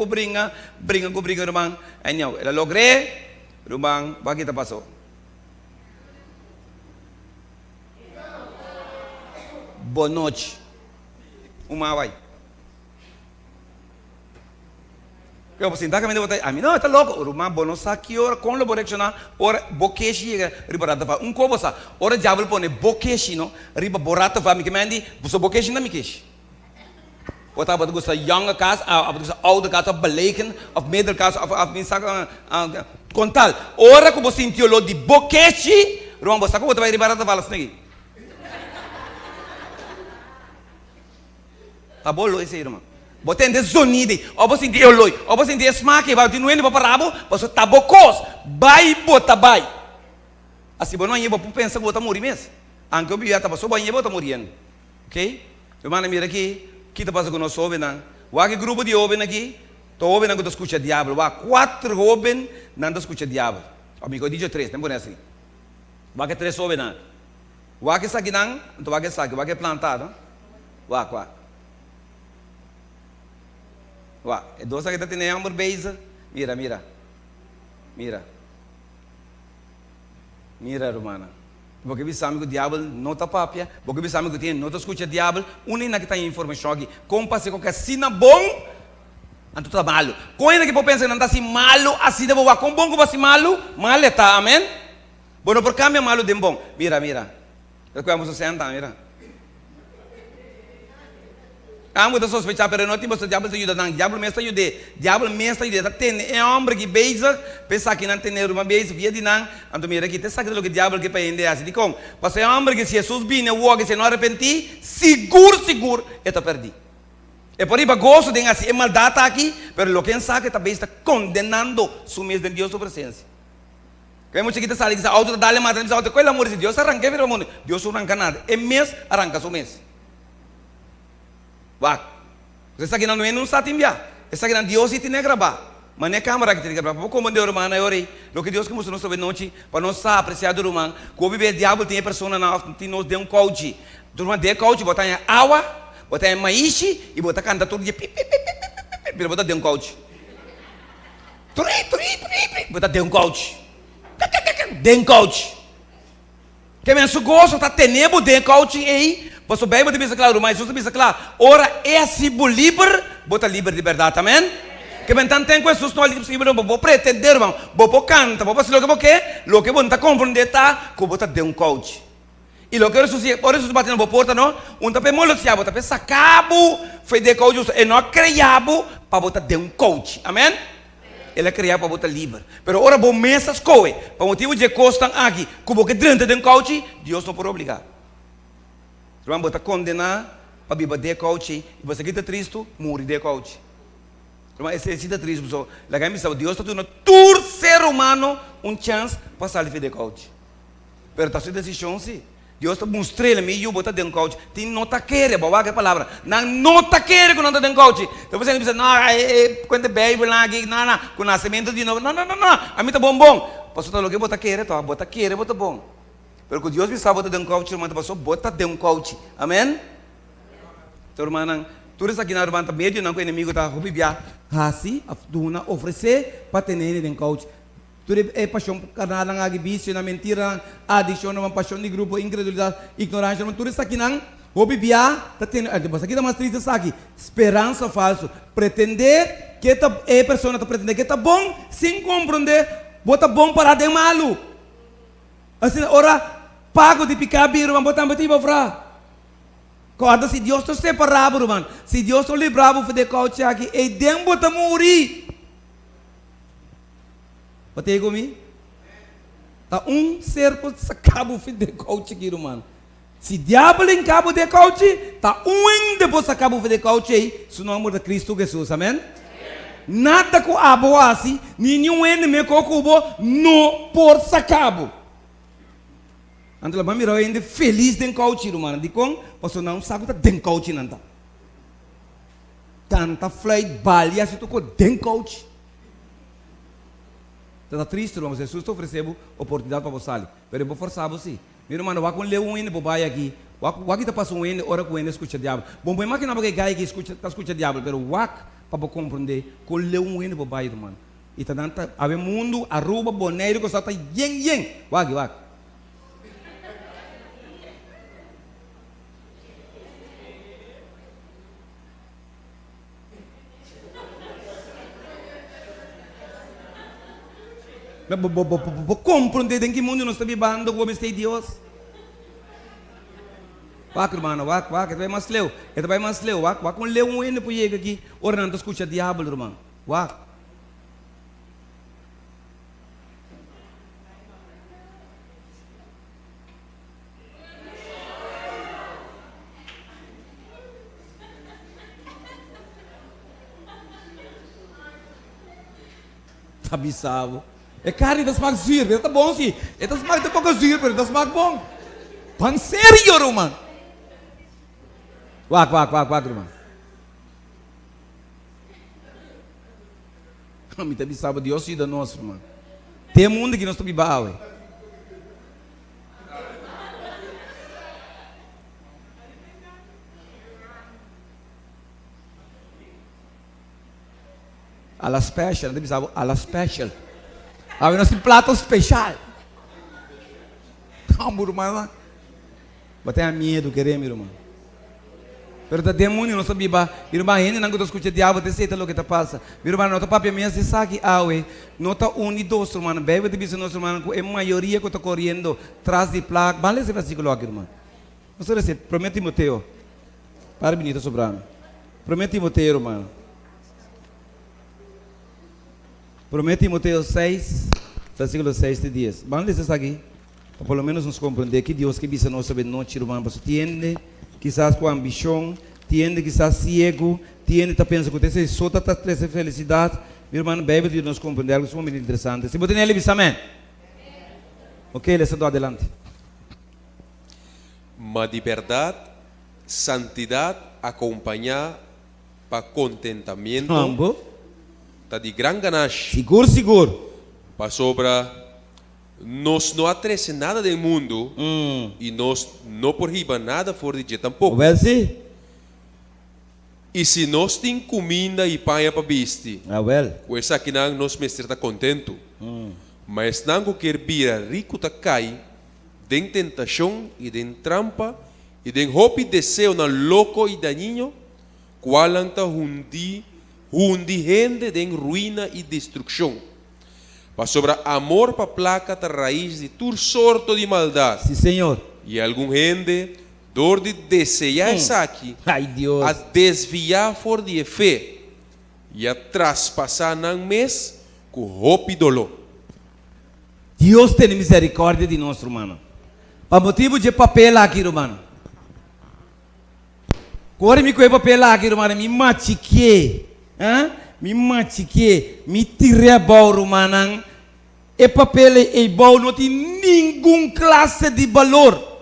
rumang, anyaw, ela logré, rumang, wag kita passou. Boa noite, umaway. Eu vou sentar caminho de a mim não está louco o irmão bono saque ora com o borexiona ora boqueshi ribarata fa como sa ora diabo pone boqueshi no riba borata fa me que mandi você boqueshi não me queixe o tá bota gosta young casa a gosta old casa beleken of middle casa of me saca contal ora como sentiu lo de boqueshi irmão você como vai ribarata fala assim tá bom esse irmão Boten de zonide, obo sinti oloi, obo sinti smake, vai tinuene para rabo, você tá bocos, vai bota vai. Assim bom não é bom pensa que bota morrer mesmo. Anque o biata passou bom é bota morrendo, ok? Eu mando mira aqui, que tá passando com nós jovens, o aqui grupo de jovens aqui, to jovem não escuta diabo, o 4 jovens não escuta diabo. Amigo diz 3, não pode assim. O aqui 3 jovens não. O aqui sabe não, então o aqui sabe, o aqui plantado, o aqui. Wah, dosa kita tine yang berbeza. Mira, romana. Porque bisa que o diabo não está papia, porque bisa que tem não está escuta diabo, unina que tem informação aqui. Como passa com que sina bom, anto tá malo. Coisa que pode pensar não está assim malo, assim de boa. Com bom que vai ser malo, mal está, amém? Bueno, por cambio malo de bom. Mira. Recuerda você sentar, mira. Amo da sospechar, pero não temos o diabo te ajuda, não. Diabo me está ajuda. Tem homem que beija, pensa que não tem uma beijo, via de não. Então mira aqui, te sabe do que diabo que pende assim, de como? Mas é homem que se Jesus vem o que se não arrepentir, seguro, está perdido. É por isso gosto de assim, é maldade aqui, pero o que sabe também está condenando su mês de Deus sua presença. Que muita gente sabe que a auto dá-lhe matar, diz auto, qual é o amor de Deus? Arranca, vira o mundo. Deus não arranca nada. É mês, arranca su mês. Você está aqui não é um satimbiá. Você está aqui não Deus e te gravar. Mas não é câmera que te gravar. Porque como Deus irmão, eu orei. O que Deus que mostrou sobre noite para nós apreciar do irmão. Que o bebê diabo tem pessoa na tem nos deu um coach. Turma de coach, botar em água, botar em maíz e botar canta tudo de pira botar de coach. Botar de coach. De coach. Que men su gosto tá tenebo de coach aí, posso bem botar bisa claro, mas você bisa claro. Ora é se livre, botar livre de verdade, amém? Que men tanto tempo isso não é possível, vou pretender, irmão, vou cantar, vou fazer o que vou tá compreender tá, que botar de coach. E lo que eu sucede, por isso batendo na porta, não? Tá pe molo se botar pe sacabo, foi de coach, e não criado para botar de coach, amém? Ele é criado para botar livre. Pero ora bom mesas coe, para motivo de costam aqui, como que dentro de coach, Deus não pode obrigar. Vamos botar condenar para viver de coach, e você que está triste, morre de coach. Mas esse é triste, pessoal. Lá que me Deus está dando todo ser humano chance para sair de coach. Pero está sua decisão, sim. Deus está mostrando meio botar dentro do coach. Tem nota querer, boa que palavra. Não nota querer quando está dentro do coach. Então você pensa, não, quando bebe lá aqui, não, com nascimento de novo, não. A mim tá bom. Passou todo o que botar querer, tá? Botar querer, botar bom. Pero que Deus me sabe botar dentro do coach, irmão, passou botar dentro do coach. Amém? Então, irmão, tudo isso aqui na irmã tá meio não com o inimigo tá rubibia. Assim, a duna oferecer para ter nele dentro do coach. Tudo é paixão carnal, a vício, na mentira, adição, uma paixão de grupo, incredulidade, ignorância, tudo isso aqui não, o bibia, tá tendo, depois aqui tá mais triste isso aqui, esperança falso, pretender que é pessoa tá pretender que tá bom, sem compreender, bota bom para de malo, assim, ora, pago de picar biru, mas botar motivo para, quando se Deus te separava, irmão, se Deus te livrava de coach aqui, e dem bota morrer. Botei comigo? Tá ser por sacabo de coach aqui, irmão. Se diabo em cabo de coach, tá depois sacabo de coach aí, se não amor de Cristo Jesus, amém? Nada com a boa assim, nenhum me cocubo, no por sacabo. Então, vamos mirar ainda feliz de coach, irmão. De com, posso não sabe de coach não tá. Tanta flight balia se tu com de coach. Está triste, irmão. Jesus te ofereceu oportunidade para você ali. Mas eu vou forçar você. Meu irmão, vai com ler um hino para aqui. Vai que tá passando um hino, ora com o hino escuta diabo. Bom, bem máquina para que escuta diabo, pero para compreender, com ler um hino para baixo, irmão. E tá dando, a ver mundo, arruba, boneiro, que só tá yen. Wag. Compreender em que mundo nós estamos vivendo, como está Deus. Wak, irmão, wak, vai mais leu. Vai mais leu, wak com leu um hino para chegar aqui, orando, escuta diabo, irmão. Wak. Tá bizarro. É carne das mag zuur, dat bom sim. É das mag de pouco zuur, mas das mag bom. Pan sério, irmão. Wak, irmão. A mim também sabe Deus e da nosso, irmão. Tem mundo que nós estamos bem. Alla special, não sabe? Alla special. Aí nós temos prato especial. Não, irmão. Bater a medo, queremos, irmão. Pero tem muito, nós sabemos, irmão, ainda não gosto de escutar diabo, de ser o que está passa. Irmão, não está papel mesmo, se sabe, não está unidos, irmão. Bebe de bicho, nosso irmão, a maioria que está correndo, atrás de placa. Vale esse versículo aqui, irmão. Você recebe, promete Timoteo. Para bonito sobrando. Promete Timoteo, irmão. Promete Timoteo 6, versículo 6 de 10. Vamos ler isso aqui. Para pelo menos nos compreender que Deus que visa nós saber noite, irmão. Você tiende, quizás com ambição, tiende, quizás ciego, tiende, está pensando que você só está trazendo felicidade. Meu irmão, bebe de nos compreender algo muito interessante. Se você tem ele, amém? Ok, let's go adelante. Mas de verdade, santidade acompanhar para contentamento. Está de gran ganache. Seguro. Para sobra nós não atrece nada do mundo e nós não proíba nada fora de dia tampouco. Well, sim. E se nós tem comida e pão para vestir, Ah, well. com essa aqui não nós mestre está contento. Mas não quer vir rico tá cai, den tentação e den trampa e den roupa e desejo na louco e daninho, qual anta hundi gente den ruína e destruição. Para sobra amor para placa ta raiz de tur sorto de maldade. Sim, Senhor. E algum gente dor de desejar essa aqui, Ai, Deus. a desviar for de fé e a traspassar não mês com roupa e dolor. Deus tem misericórdia de nós, irmão. Para motivo de papel aqui, irmão. Agora me coe papel aqui, irmão. Me machique. Me tirei a bola, irmão. E papel e bola não tem nenhum classe de valor.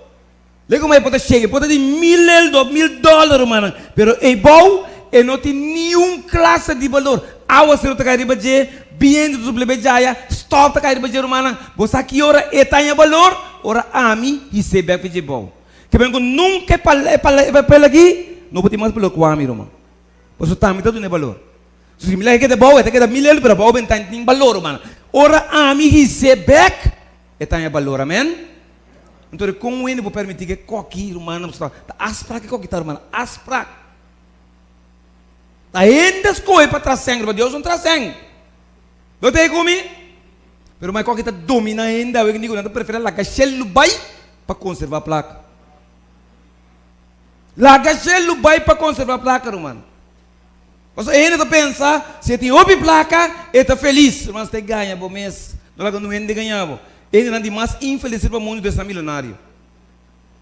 Lego mais pode chegar, pode ter $1,000, irmão. Pero e bola e não tem nenhum classe de valor. Awa se não te cair de bien do sublebejaya, stop te cair de irmão. Você aqui ora e tem valor, ora a mim e se bebe de bola. Que bem que nunca papel aqui, não pode mais pelo quami, irmão. Você tá me dando valor. Se me lege de bola, te queda $1,000, pero bola não tem valor, irmão. Ora a mim e se bebe e tem valor, amém? Então, como ele pode permitir que qualquer irmão está aspra que qualquer irmão aspra. Ainda escolhe para trazer sangue, para Deus não traz sangue. Não tem comigo? Pero mas qualquer domina ainda, eu digo, não prefere largar o bai para conservar a placa. Largar o bai para conservar a placa, irmão. Você ainda pensa, se tem outra placa, está feliz, mas você ganha bom mês. Não é não ainda ganhava. Ele não é mais infeliz para o mundo desse milionário.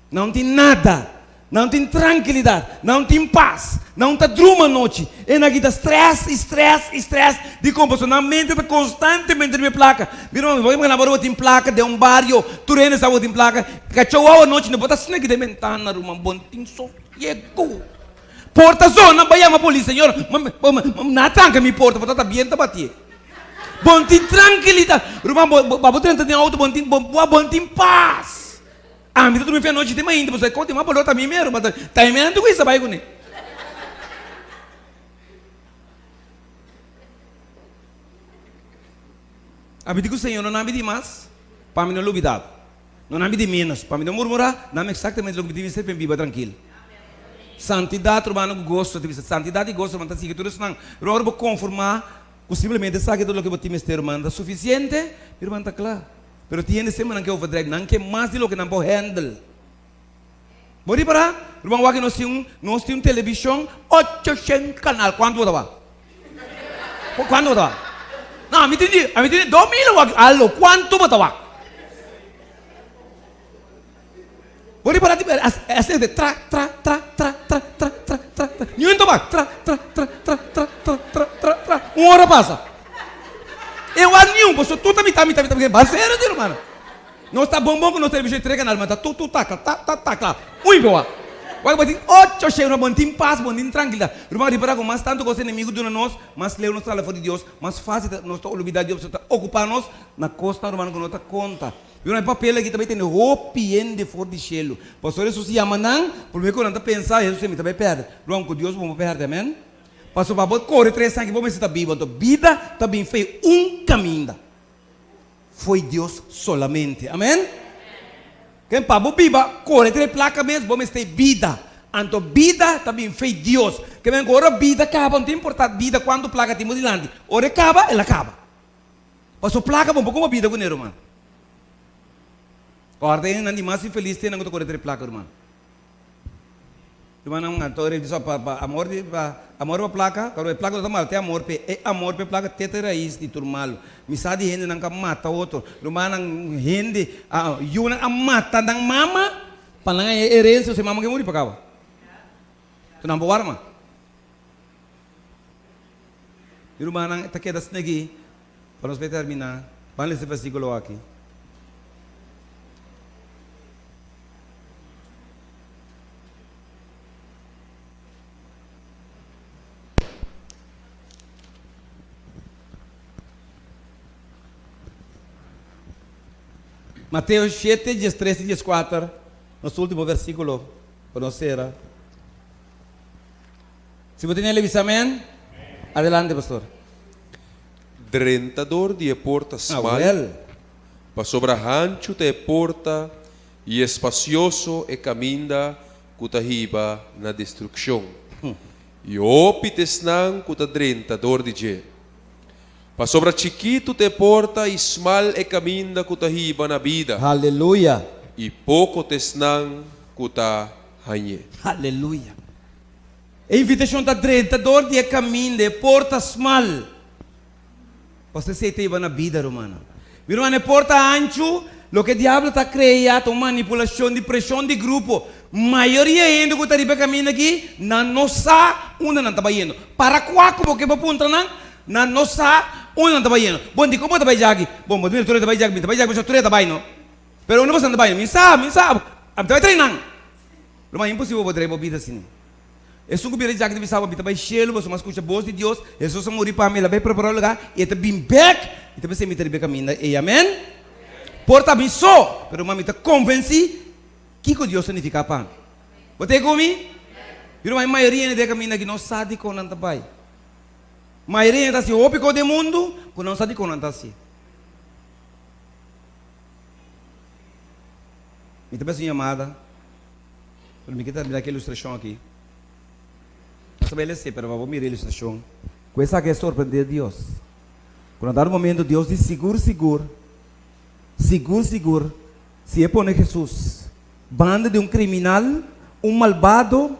Não tem nada, não tem tranquilidade, não tem paz, não está druma à noite. Ele aqui está estresse, de composição. Na mente está constantemente na placa. Viram, vou agora tem placa de bairro, tu ainda sabe tem placa. Cachorro à noite não pode estar aqui de ventana, uma bontinho sossego. Porta zona, vai a polícia, senhor. Na tranca me porta, porque está bem, está bater. Bontim tranquilidade. Rumah babu tu tem auto bontim paz. Ah, me tu me fez noite de manhã, você conta uma bolota mim mesmo, mas tá emendo isso vai com ele. A digo Senhor, não há de mais, para mim não luvidado. Não há de menos, para mim não murmurar, não é exatamente o que deve ser para viver tranquilo. Santidade, irmão, gosto, santidade e gosto, mas assim que tudo isso não, eu vou conformar. Possivelmente sabe tudo o que você me manda suficiente, irmão está claro. Mas tem semana que eu vou dizer, não que mais do que não pode handle. Bora para, irmão, aqui nós temos televisão, 800 canal, quanto você vai? Quanto você vai? Não, me entendi, 2.000, alô, quanto você vai? Bora para, assim de tra. Nenhum toba, tra. Uma hora passa. Eu acho nenhum, você tu tá me parceiro, irmão. Não está bom que nós temos três canais, mas tu tá claro. Ui, boa. Vai bater 8 cheios, bom time paz, bom time tranquila. Irmão, repara com mais tanto que você inimigo de nós, mas leu nos fala de Deus, mas fácil nós olvidar Deus, ocupar nós na costa, irmão, que nós conta. Viu na papel aqui também tem roupa de fora de chelo. Pastor, isso se chama não, por mim quando pensar, isso me também perde. Irmão, com Deus vamos perder, amém? Pastor, para correr 3 sangue, vamos estar vivo. Então, vida também fez caminho. Foi Deus solamente, amém? Quem para viva, corre 3 placas mesmo, vamos ter vida. Então, vida também fez Deus. Que vem agora, vida acaba, não tem importância vida quando placa tem dilante. Ora acaba, ela acaba. Pastor, placa, vamos como vida com ele, irmão. Agora, tem nada mais infeliz, tem que correr 3 placas, irmão. Irmão, não, então, ele diz, amor para placa, quando a placa está mal, tem amor para placa, tem raiz de turmalo. Misade gente não mata outro, irmão, não gente, a mata não mama, para não herança, você mama que morre para cá. Tu não pode arma. Irmão, não, está queda assim aqui, para nós terminar, vamos ler esse versículo aqui. Mateus 7, 13 e 14. Nosso último versículo. Conhecerá. Se você tem a amém? Adelante, pastor. Drentador de porta smal, well. pa sobrahancho te porta e espacioso e caminda kutahiba na destruksyon. E opites nang kuta drentador de je. Pa sobra chiquito te porta e smal e caminda kutahiba na vida. Aleluia. E pouco tes nang kuta hanye. Aleluia. A invitação da drentador de caminho de porta small. Você se teve na vida romana. Viram a porta ancho, lo que o diabo está criando, manipulação de pressão de grupo. Maioria ainda que está de caminho aqui, não nossa, onde não está indo. Para qual porque para ponta não nossa, onde não está indo. Bom, de como está indo aqui? Bom, mas tu está indo aqui, mas tu está indo. Pero onde você está indo? Me sabe. Está treinando. Romana impossível poder ir vida assim. Es un gobierno que sabe que vai cheio, você mas escuta a voz de Deus, Jesus a morrer para mim, ela vai preparar o lugar, e está bem back, e também se me terbe caminho, e amém? Porta bem só, pero mami está convenci que Deus significa para. Você comigo? Viu a maioria de caminho que não sabe com nada vai. A maioria está se ópico do mundo, que não sabe com nada assim. Me também sou chamada, para me quitar daquela ilustração aqui. Estabelecer, pero vamos mirar a ilustração. Com essa que é surpreender Deus. Quando dá um momento, Deus diz seguro, se é por Jesus, banda de um criminal, um malvado,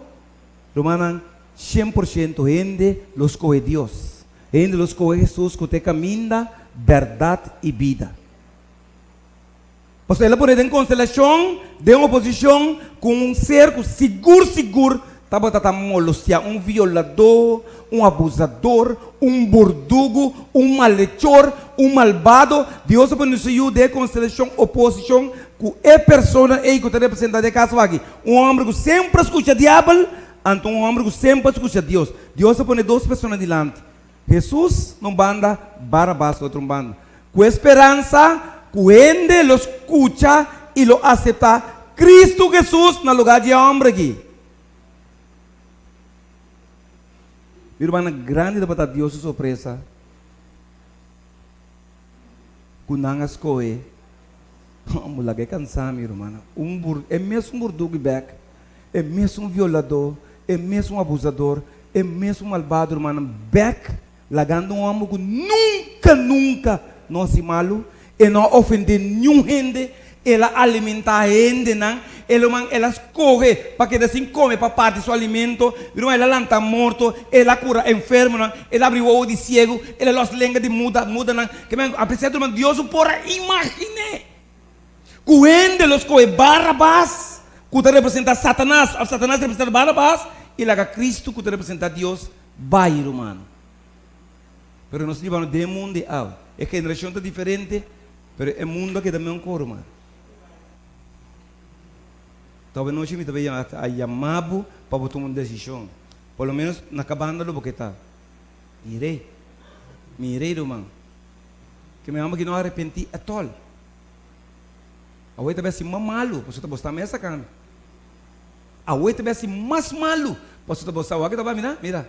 romana 100% gente los coge Deus, gente los coge Jesus, que te camina verdade e vida. Você ela pode em constelação de uma posição com um cerco seguro. Estava molestia, um violador, um abusador, um bordugo, um malhechor, um malvado. Deus põe no seu de constelação, oposição, que é pessoa que está representada de caso aqui. Um homem que sempre escuta o diabo, então um homem que sempre escuta Deus. Deus põe duas pessoas diante. Jesus não banda, Barabás outro banda. Com esperança, que ele lo escuta e lo aceita. Cristo Jesus no lugar de homem aqui. Irmã, grande da Deus surpresa. Kunangas koe. Mula que cansar, minha irmã. É mesmo um burdugo back. É mesmo um violador. É mesmo um abusador. É mesmo um malvado, irmã. Back. Lagando um homem que nunca não se malo. E não ofende nenhum gente. Ela alimenta a gente, não. Ela escorre para que assim come para parte do seu alimento. Ela lanta morto, ela cura enfermo, ela abre o olho de cego, ela os lenga de muda, que apesar de Deus porra imagine. Cuende los coe Barabás, que representa Satanás representa Barabás, e lá Cristo que representa Deus, vai, irmão. Pero nós vivemos de mundo de ao. É que a geração está diferente, pero é mundo que também é um coro, irmão. Talvez não me também a chamado para tomar uma decisão. Pelo menos na cabana do porque está. Mirei, irmão. Que me ama que não arrependi a tol. A oito vezes mais malo, você está bostando essa cana. A oito vezes mais malo, você está bostando. Aqui está mira.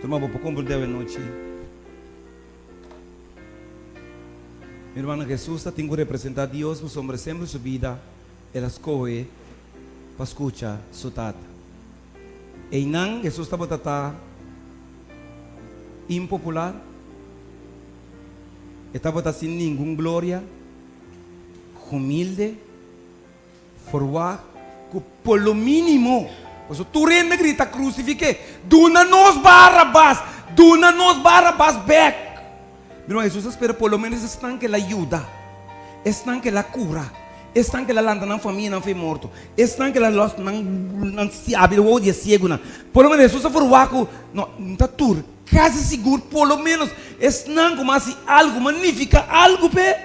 Turma, vou comprar de noite. Mi hermano Jesús tem que representar Deus, mas homem sempre sua vida, ela escolhe para escutar sua tata. E não, Jesus estava impopular, estava sem nenhuma glória, humilde, forward, que por lo mínimo, pues tu renda grita crucifique, duna-nos Barabás back. Pero Jesus espera por lo menos están que la ayuda, están que la cura, están que la landa na família não foi morto, estão que la los não se abre o dia cego na. Por lo menos Jesus for waco, não tá tur, quase seguro, por lo menos estão como assim algo magnífico, algo pe.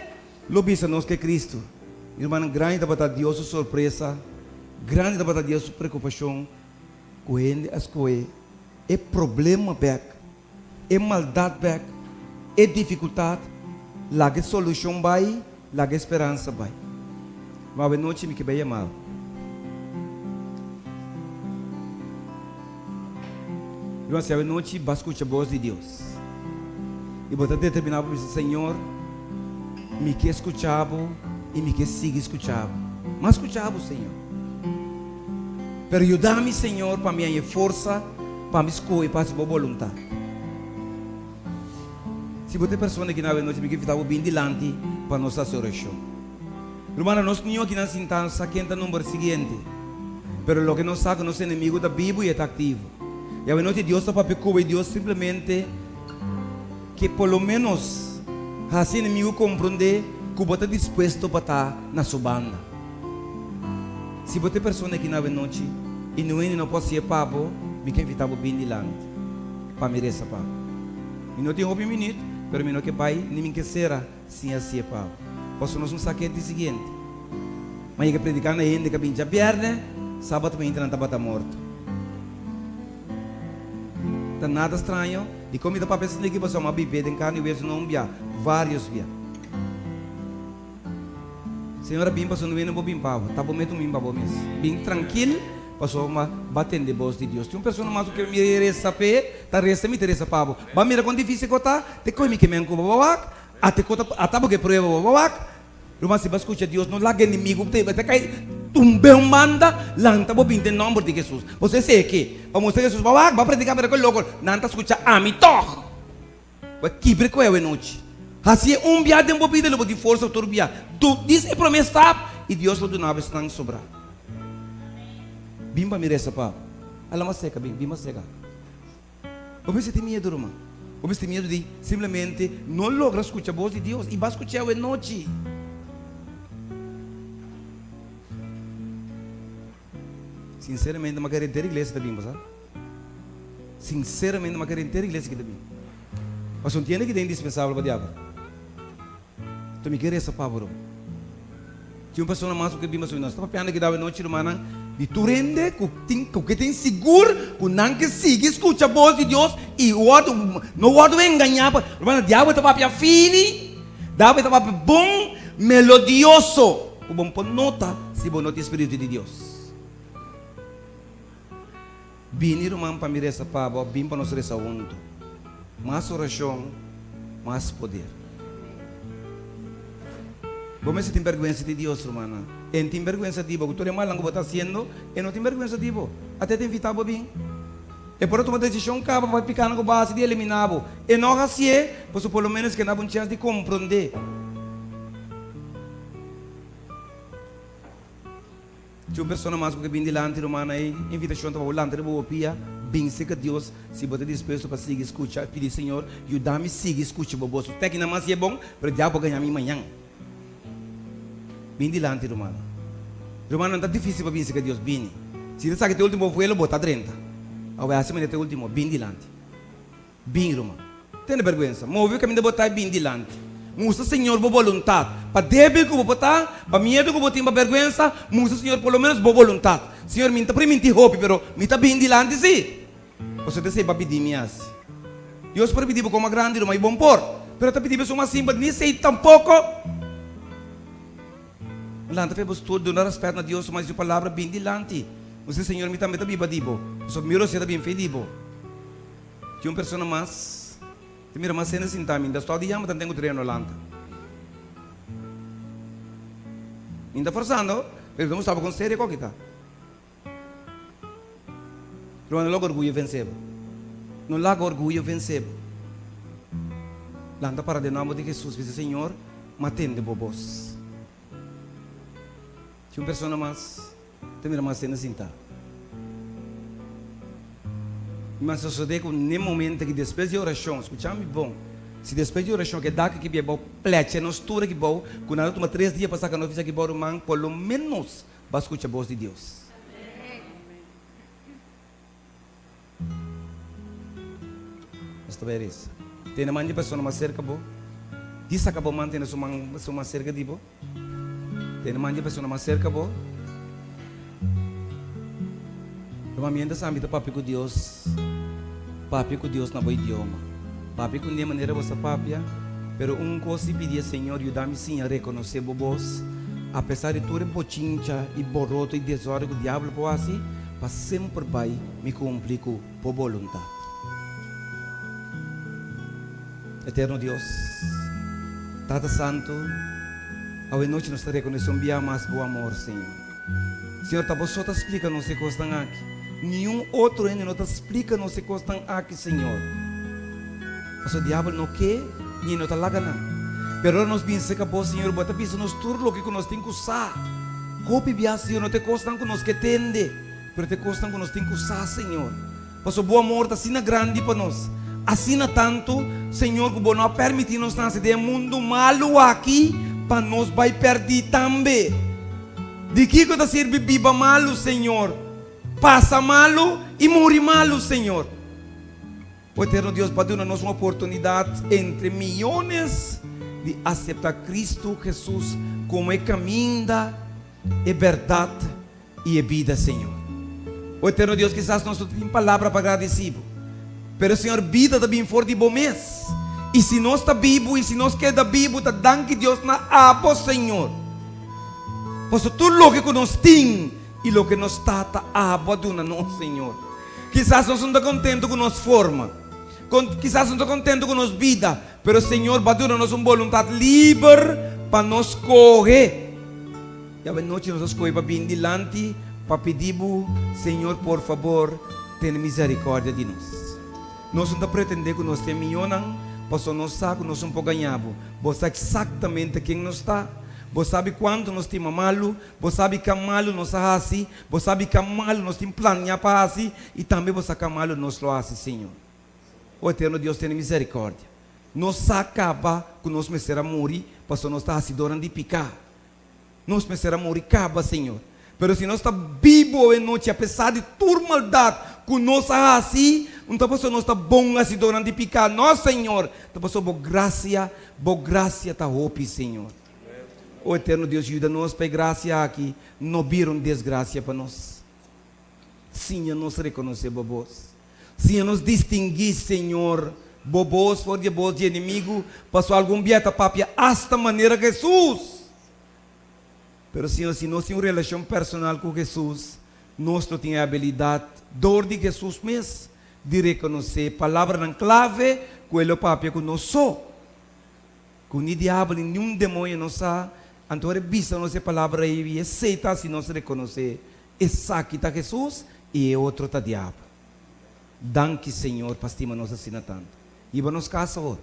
Lo bisa nós que Cristo. Irmão, grande para Deus sua surpresa, grande para Deus sua preocupação, com ele as coisas, é problema back, é maldade back. é dificuldade, lá que solução vai, lá que esperança vai. Mas a noite me que bem mal. Irmãos, a noite vai escutar a voz de Deus. E vou determinar para o Senhor, me que escutava e me que siga escutava. Mas escutava o Senhor. Pero ajuda-me, Senhor, para minha força, para me escolher, para a sua vontade. Se você é pessoa que na noite me que estava bem dilante para nossa oração. Irmã, nós não aqui na sentança, quenta no número seguinte. Pero lo que nós sabe, nosso inimigo da Bíblia está ativo. E a noite Deus está para pecar e Deus simplesmente que por lo menos assim inimigo compreender que você está disposto para estar na sua banda. Se você é pessoa que na noite e não pode ser papo, me que estava bem dilante para me reza papo. E não tem hobby minuto, pero não que pai nem que será sim assim é papo. Posso nós não saquete seguinte. Mas que predicar na gente que pincha perna, sábado me entra na tabata morto. Tá nada estranho. E comida para pensar que você é uma bebida em carne e osso não via, vários via. Senhora bem passou no não vou bem pavo, tá bom mesmo bem pavo mesmo. Bem tranquilo, passou uma batendo de voz de Deus. Tem uma pessoa mais que me reza pé, tá reza me interessa pavo. Ba mira quando difícil que tá, te coi que me enco babak, até cota atabo que prova babak. Rumah se vas escutar Deus não larga inimigo, te cai tumbeu manda, lanta bo binte nome de Jesus. Você sei que, para mostrar Jesus babak, vai predicar para aquele local, nanta escuta amitoch. Vai quebrar com a noite. Assim viado em bobida, ele de força turbia. Tu diz é promessa e Deus lo donava estranho sobrar. Bimba me reza pa. Alama seca, bimba seca. Você tem medo, irmão? Você tem medo de simplesmente não logra escutar a voz de Deus e vai escutar a noite. Sinceramente, não quero ter igreja da bimba, sabe? Sinceramente, não quero ter igreja da bimba. Mas não tem que é indispensável para o diabo. Tu me queres essa pavor. Tinha uma pessoa mais que bimba nós. Estava pensando que dava noite irmã, de tu rende, que tem seguro, que não que siga, escuta a voz de Deus e o outro não o enganar. Irmã, o diabo estava para fini, o diabo estava bom, melodioso. O bom por nota, se bom nota espírito de Deus. Bini irmã para me reza pavo, bim para nós reza junto. Mais oração, mais poder. Vamos ter vergonha de Deus, irmã. E tem vergonha de Deus. Tu é mal que você está fazendo, e não tem vergonha de Deus. Até te invitar para bem. E por uma decisão que vai ficar na base de eliminar. E não assim é, pois pelo menos que não há uma chance de compreender. Tinha uma pessoa mais que vem delante, irmã, e invitação para o lante de boa pia. Bem, sei que Deus, se você disposto para seguir, escuta, pedir, Senhor, ajuda-me a seguir, escute, bobo. Até que não mais é bom, para o diabo ganhar minha manhã. Bem delante, irmã. Irmã, não está difícil para vir, sei que Deus, bem. Se você sabe que o último foi, ele bota 30. Agora, assim, mas o último, bem delante. Bem, irmã. Tem vergonha. Move o caminho de botar bem delante. Musa, Senhor, boa vontade. Para débil que eu vou botar, para medo que eu vou ter, para vergonha, musa, Senhor, pelo menos boa vontade. Senhor, me está primeiro roupa, pero me está bem delante, sim. Você tem para pedir minhas. Deus para pedir como grande, irmã, e bom por. Pero está pedindo uma simples, nem sei tampouco. Lá está fez tudo, dando respeito a Deus, mas a palavra bem delante. Você, Senhor, me também está bem pedido. Só miro se está bem pedido. Tinha uma pessoa mais, tem mira mais cena assim também. Da história de Yama, tenho treino lá. Me está forçando, mas não estava com sério com que está. Não logo orgulho venceu. Não logo orgulho venceu. Lá está para de nome de Jesus, diz Senhor, matende bobos. Tinha uma pessoa mais, tem uma cena assim, tá? Mas sucede que no momento que depois de oração, escutamos bom. Se depois de oração que dá que é bom, pleche, não estuda que bom, quando nós toma 3 dias para sacar notícia que bom, irmão, pelo menos vai escutar a voz de Deus. Estou vendo isso. Tem uma pessoa mais cerca bom. Diz que bom mantém uma cerca de bom. Tem uma pessoa mais cerca bom. Uma minha sabe papi com Deus na bom idioma. Papi, com de maneira você papia, pero coisa pedia, Senhor, ajuda-me sim a reconhecer vos, apesar de tudo bochincha e boroto e desordem que o diabo pode fazer, para sempre vai me cumprir com a vontade. Eterno Deus, Tata Santo, a noite nós reconhecemos bem mais o amor, Senhor. Senhor, tá você explica não se costa aqui. Nenhum outro ainda não explica não se costa aqui, Senhor. Mas o diabo não quer, nem não está lá ganhando. Pero nós pensamos que acabou, Senhor, bota piso nos turlo que nós temos que usar. Copi bia, Senhor, não te costam que nós que tende, pero te costam que nós temos que usar, Senhor. Mas o boa amor está assim grande para nós. Assim tanto, Senhor, que não permite nós nascer de mundo malo aqui, para nós vai perder também. De que está servir viva malo, Senhor? Passa malo e morre malo, Senhor. O eterno Deus pode dar-nos uma oportunidade entre milhões de aceitar Cristo Jesus como é caminho, é verdade e é vida, Senhor. O eterno Deus, quizás nós não temos palavra para agradecer, pero Senhor, vida também for de bom mês. E se nós está vivo, e se nós queda vivo, está dando que Deus na abo, Senhor. Pois tudo o que nós temos e o que nós está abo de nós, Senhor. Quizás nós não estamos contentes com nossa forma, quizás não estamos contentes com nossa vida, pero Senhor, vai dar-nos uma vontade livre para nós correr. E a noite nós escolhemos para vir delante, para pedir, Senhor, por favor, tenha misericórdia de nós. Nós não pretendemos que nós temos milhões, pois nós sabemos que nós somos ganhados. Você sabe exatamente quem nós está. Você sabe quanto nós temos malo. Você sabe que malo nós fazemos. Você sabe que malo nós temos planeado para fazer. E também você sabe que malo nós lo fazemos, Senhor. O eterno Deus tem misericórdia. Nós acaba que nós começamos a morrer, pois nós estamos assim de picar. Nós começamos a morrer, acaba, Senhor. Mas se nós estamos vivos em noite, apesar de toda maldade que nós fazemos, então nós estamos bons assim durante picar. Nós, Senhor, então boa graça está hope, Senhor. O eterno Deus ajuda-nos para graça aqui, não viram desgraça para nós. Sim, nós reconhecemos vós. Sim, nos distinguir, Senhor, bobos, for de bobos de inimigo, passou algum bieta papia, esta maneira Jesus. Pero Senhor, se nós temos uma relação personal com Jesus, nós não temos a habilidade, dor de Jesus mesmo, de reconhecer palavra na clave, com ele papia que nós somos. Com o diabo, nenhum demônio não sabe, então é vista nossa palavra e aceita se nós reconhecer, essa aqui está Jesus e outro está diabo. Danke, Senhor, para estima nós assim tanto. E vamos casa agora.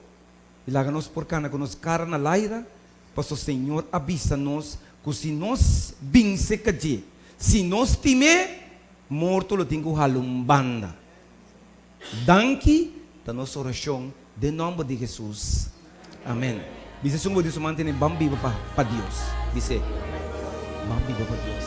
E laga-nos por cana, com nos cara na laira, para o Senhor avisa-nos que se nós vince cadê, se nós time, morto lo tenho halumbanda. Danke, da nossa oração, de nome de Jesus. Amém. Dice sungguh di sumantin bambi para Deus. Dice bambi para Deus.